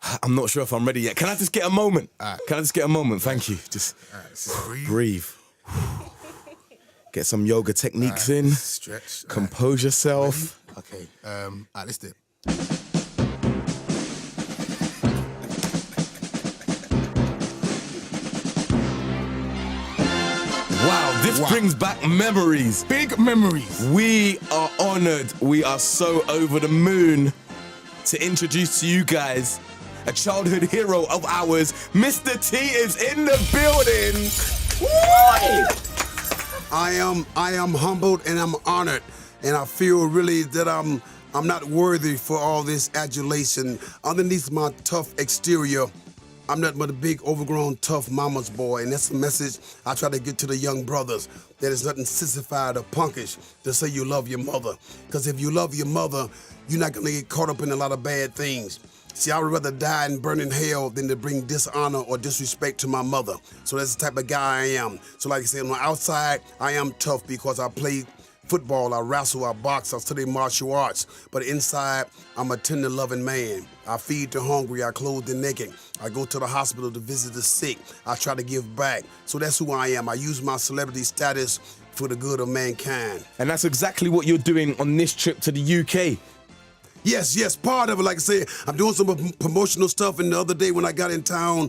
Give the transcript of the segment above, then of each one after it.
I'm not sure if I'm ready yet. Can I just get a moment? Can I just get a moment? Thank you. Just breathe. Get some yoga techniques in. Stretch. Compose yourself. Ready? Okay. Let's do it. Wow, this brings back memories. Big memories. We are honored. We are so over the moon to introduce to you guys a childhood hero of ours. Mr. T is in the building. I am humbled and I'm honored, and I feel really that I'm not worthy for all this adulation. Underneath my tough exterior, I'm nothing but a big, overgrown, tough mama's boy, and that's the message I try to get to the young brothers, that it's nothing sissified or punkish to say you love your mother. Because if you love your mother, you're not going to get caught up in a lot of bad things. See, I would rather die and burn in hell than to bring dishonor or disrespect to my mother. So that's the type of guy I am. So like I said, on the outside, I am tough because I played football, I wrestle, I box, I study martial arts. But inside, I'm a tender, loving man. I feed the hungry, I clothe the naked. I go to the hospital to visit the sick. I try to give back. So that's who I am. I use my celebrity status for the good of mankind. And that's exactly what you're doing on this trip to the UK. Yes, part of it. Like I said, I'm doing some promotional stuff, and the other day when I got in town,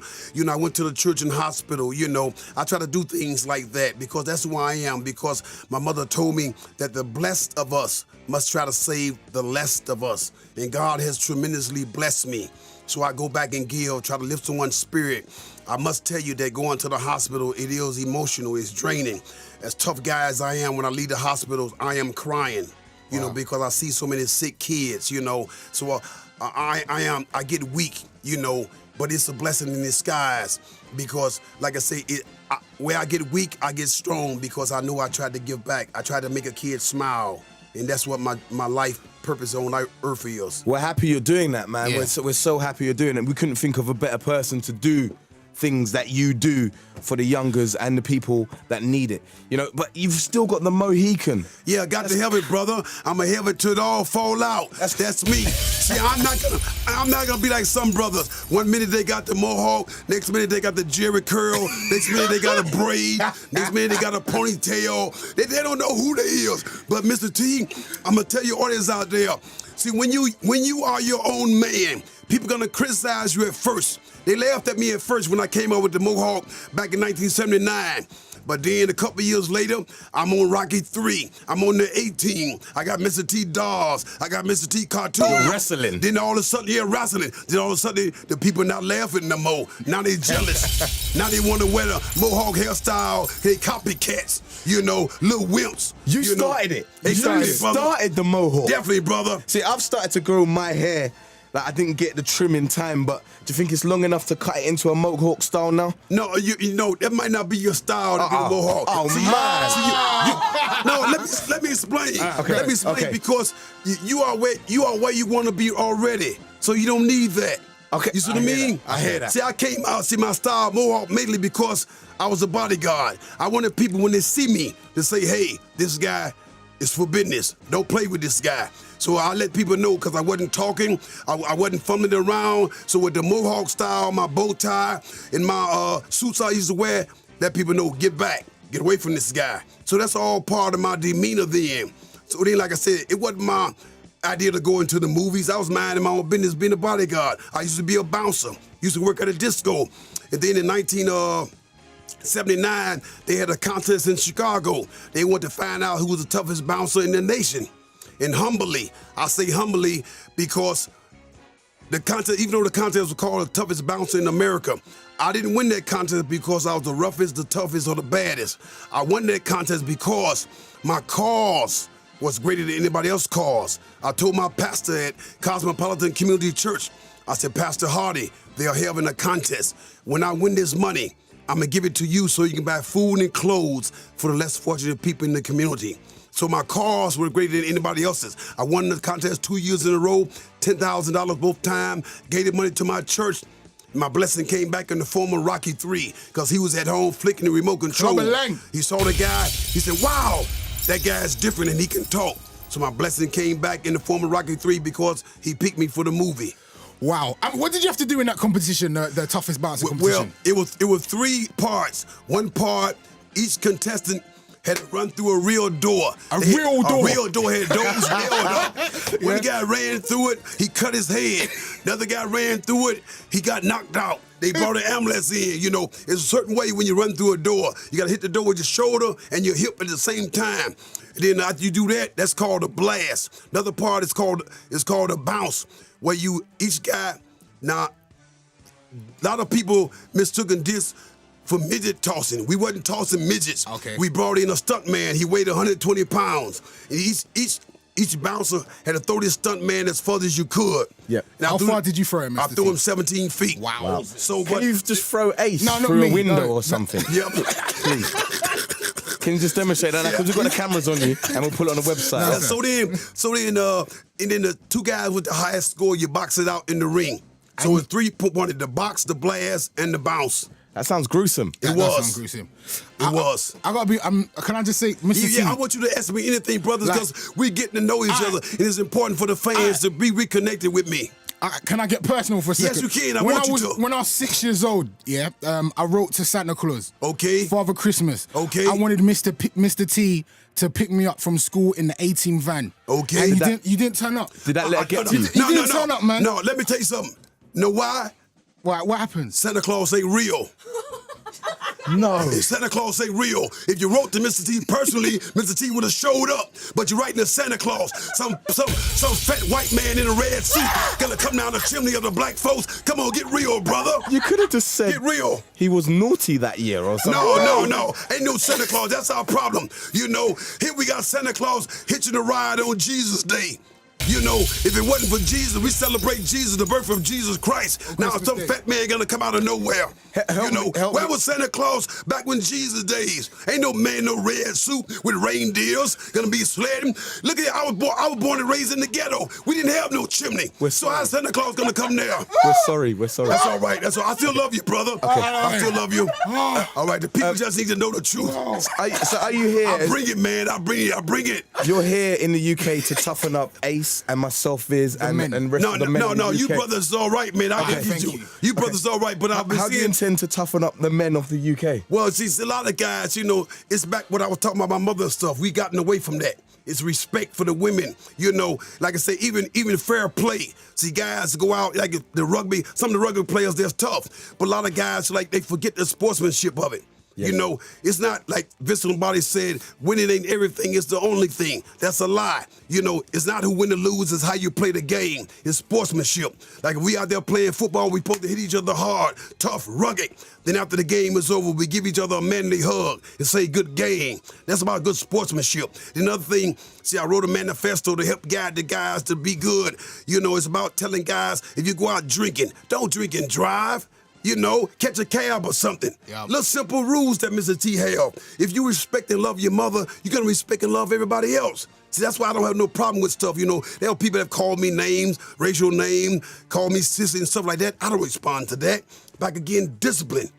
I went to the church and hospital, I try to do things like that because that's who I am, because my mother told me that the blessed of us must try to save the less of us, and God has tremendously blessed me. So I go back and give, try to lift someone's spirit. I must tell you that going to the hospital, it is emotional, it's draining. As tough guy as I am, when I leave the hospitals, I am crying. Because I see so many sick kids, So I get weak, but it's a blessing in disguise because, like I say, where I get weak, I get strong because I know I tried to give back. I tried to make a kid smile, and that's what my life purpose on earth is. We're happy you're doing that, man. Yeah. We're so happy you're doing it. We couldn't think of a better person to do things that you do for the youngers and the people that need it. But you've still got the Mohican. Yeah, I got to have it, brother. I'ma have it till it all fall out. That's me. See, I'm not gonna be like some brothers. One minute they got the mohawk, next minute they got the Jerry curl, next minute they got a braid, next minute they got a ponytail. They don't know who they is. But Mr. T, I'm gonna tell you audience out there. See, when you are your own man, people gonna criticize you at first. They laughed at me at first when I came out with the mohawk back in 1979. But then a couple years later, I'm on Rocky 3. I'm on the 18. I got Mr. T Dolls. I got Mr. T Cartoon. You're wrestling. Then all of a sudden, wrestling. Then all of a sudden, the people not laughing no more. Now they jealous. Now they want to wear the mohawk hairstyle. They copycats, little wimps. You started it. Exactly, You brother. started the mohawk. Definitely, brother. See, I've started to grow my hair. Like, I didn't get the trim in time, but do you think it's long enough to cut it into a mohawk style now? No, that might not be your style to get a mohawk. Oh, man. No, let me explain. Okay. Let me explain Okay. because you are where you want to be already. So you don't need that. Okay. You see what I mean? I hear that. See, I came out, my style mohawk mainly because I was a bodyguard. I wanted people when they see me to say, hey, this guy is for business. Don't play with this guy. So I let people know because I wasn't talking, I wasn't fumbling around. So with the mohawk style, my bow tie, and my suits I used to wear, let people know, get back, get away from this guy. So that's all part of my demeanor then. So then, like I said, it wasn't my idea to go into the movies. I was minding my own business being a bodyguard. I used to be a bouncer, used to work at a disco. And then in 1979, they had a contest in Chicago. They wanted to find out who was the toughest bouncer in the nation. And humbly, I say humbly because the contest, even though the contest was called the toughest bouncer in America, I didn't win that contest because I was the roughest, the toughest, or the baddest. I won that contest because my cause was greater than anybody else's cause. I told my pastor at Cosmopolitan Community Church, I said, Pastor Hardy, they are having a contest. When I win this money, I'm gonna give it to you so you can buy food and clothes for the less fortunate people in the community. So my cause were greater than anybody else's. I won the contest 2 years in a row, $10,000 both times, gave the money to my church. My blessing came back in the form of Rocky 3 because he was at home flicking the remote control. He saw the guy, he said, wow, that guy's different and he can talk. So my blessing came back in the form of Rocky 3 because he picked me for the movie. Wow. What did you have to do in that competition, the toughest bouncer competition? Well, it was 3 parts. One part, each contestant had to run through a real door. A real door? A real door had doors nailed up. One guy ran through it, he cut his head. The other guy ran through it, he got knocked out. They brought an ambulance in, you know. It's a certain way when you run through a door. You gotta hit the door with your shoulder and your hip at the same time. And then after you do that, that's called a blast. Another part is called a bounce, where each guy, now, a lot of people mistook this for midget tossing. We wasn't tossing midgets. Okay. We brought in a stunt man. He weighed 120 pounds. And each bouncer had to throw this stunt man as far as you could. Yeah. How far did you throw him, Mr. I threw him 17 feet. Wow. So Can you just throw Ace No, not through me, a window no. or something? Yep. Please. Can you just demonstrate that? Because we've got the cameras on you and we'll put it on the website. Yeah, and then the 2 guys with the highest score, you box it out in the ring. So it's 3 wanted the box, the blast, and the bounce. That sounds gruesome. That does sound gruesome. It was. I gotta be. Can I just say, Mr. T? Yeah, I want you to ask me anything, brothers, because we getting to know each other, and it's important for the fans to be reconnected with me. Can I get personal for a second? Yes, you can. I want you to. When I was 6 years old, I wrote to Santa Claus. Okay. Father Christmas. Okay. I wanted Mr. T to pick me up from school in the 18 van. Okay. And you didn't turn up. Did that let it get to you? You didn't turn up, man. No, let me tell you something. Know why? What happened? Santa Claus ain't real. No. If Santa Claus ain't real, if you wrote to Mr. T personally, Mr. T would have showed up. But you're writing to Santa Claus, some fat white man in a red suit gonna come down the chimney of the black folks. Come on, get real, brother. You could have just said Get real. he was naughty that year or something. No. Ain't no Santa Claus. That's our problem. You know, here we got Santa Claus hitching a ride on Jesus Day. You know, if it wasn't for Jesus, we celebrate Jesus, the birth of Jesus Christ. Now some fat man gonna come out of nowhere. Where was Santa Claus back when Jesus days? Ain't no man, no red suit with reindeers gonna be sledding. Look at, I was born and raised in the ghetto. We didn't have no chimney. So how's Santa Claus gonna come there? We're sorry. That's all right. That's all. I still love you, brother. Okay. I still love you. All right. The people just need to know the truth. So are you here? I bring it, man. I bring it. You're here in the UK to toughen up Ace and myself, Viz, and rest of the men. No, in the you UK. brothers all right, man. I get you. You brothers all right, but I've been How do you seeing. intend to toughen up the men of the UK? Well, see, a lot of guys, you know, it's back what I was talking about my mother and stuff. We gotten away from that. It's respect for the women. You know, like I say, even fair play. See, guys go out, like the rugby, some of the rugby players, they're tough. But a lot of guys, like, they forget the sportsmanship of it. Yes. You know, it's not like Vis Troublemakers said, winning ain't everything, it's the only thing. That's a lie. You know, it's not who win or lose, it's how you play the game. It's sportsmanship. Like if we out there playing football, we supposed to hit each other hard, tough, rugged. Then after the game is over, we give each other a manly hug and say good game. That's about good sportsmanship. Another thing, see, I wrote a manifesto to help guide the guys to be good. You know, it's about telling guys, if you go out drinking, don't drink and drive. You know, catch a cab or something. Yep. Little simple rules that Mr. T have. If you respect and love your mother, you're gonna respect and love everybody else. See, that's why I don't have no problem with stuff, you know. There are people that have called me names, racial name, call me sissy and stuff like that. I don't respond to that. Back again, discipline.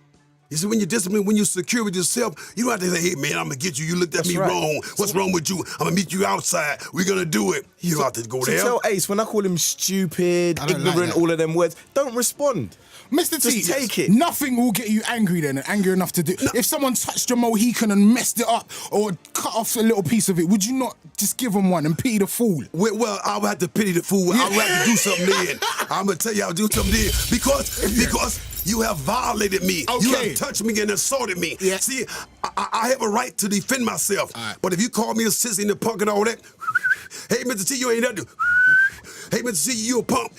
You see, when you're disciplined, when you're secure with yourself, you don't have to say, hey, man, I'm going to get you. You looked at me wrong. What's wrong with you? I'm going to meet you outside. We're going to do it. You don't have to go there. So tell Ace, when I call him stupid, ignorant, all of them words, don't respond. Mr. T, just take it. Nothing will get you angry then, and angry enough to do. No. If someone touched your Mohican and messed it up or cut off a little piece of it, would you not just give them one and pity the fool? Well, I would have to pity the fool. I would have to do something then. I'm going to tell you I'll do something then. Because you have violated me. Okay. You have touched me and assaulted me. Yeah. See, I have a right to defend myself. Right. But if you call me a sissy and a punk and all that, hey, Mr. T, you ain't nothing. Hey, Mr. T, you a punk.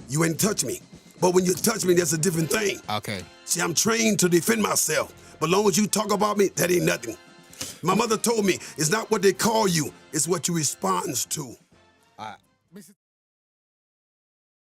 You ain't touch me. But when you touch me, that's a different thing. Okay. See, I'm trained to defend myself. But long as you talk about me, that ain't nothing. My mother told me, it's not what they call you, it's what you respond to.